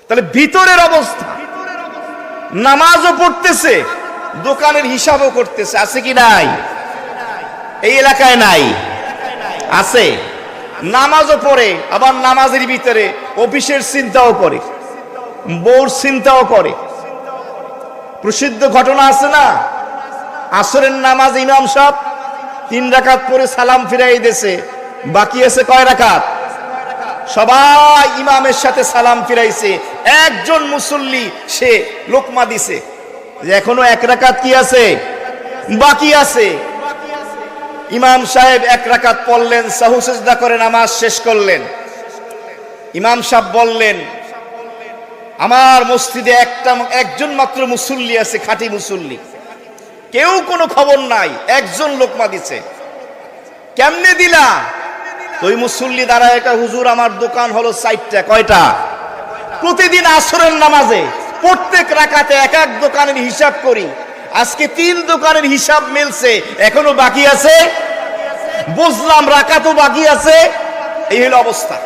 তাহলে ভিতরের অবস্থা, নামাজও পড়তেছে, দোকানের হিসাবও করতেছে, আছে কি নাই? এই এলাকায় নাই? আছে। নামাজও পড়ে, আবার নামাজের ভিতরে অফিসের চিন্তাও করে, বউর চিন্তাও করে। প্রসিদ্ধ ঘটনা আছে না, আসরের নামাজ ইমাম সাহেব 3 রাকাত পরে সালাম ফিরাই দিয়েছে, বাকি আছে কয় রাকাত? সবাই ইমামের সাথে সালাম ফিরাইছে, একজন মুসল্লি সে লোকমা দিছে যে এখনো 1 রাকাত কি আছে? বাকি আছে। ইমাম সাহেব 1 রাকাত পড়লেন, সাহু সিজদা করে নামাজ শেষ করলেন। ইমাম সাহেব বললেন, আমার মসজিদে একজন মাত্র মুসল্লি আছে, খাঁটি মুসল্লি, কেউ কোনো খবর নাই, একজন লোকমা দিছে। কেমনে দিলা? ওই মুসল্লি দাঁড়ায়, হুজুর আমার দোকান হলো 4টা। কয়টা? প্রতিদিন আসরের নামাজে প্রত্যেক রাকাতে এক এক দোকানের হিসাব করি, আজকে 3 দোকানের হিসাব মিলছে, এখনো বাকি আছে। বুঝলাম রাকাতও বাকি আছে। এই হলো অবস্থা।